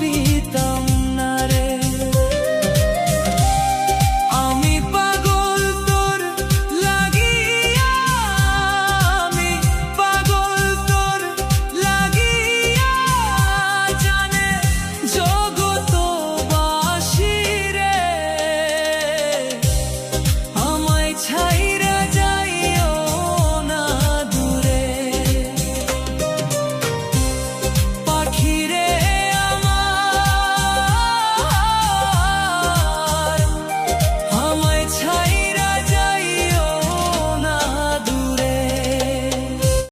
ভাবিতাম না রে। আমি পাগল তোর লাগিয়া, আমি পাগল তোর লাগিয়া, জানে জগতবাসী রে। আমায় ছাড়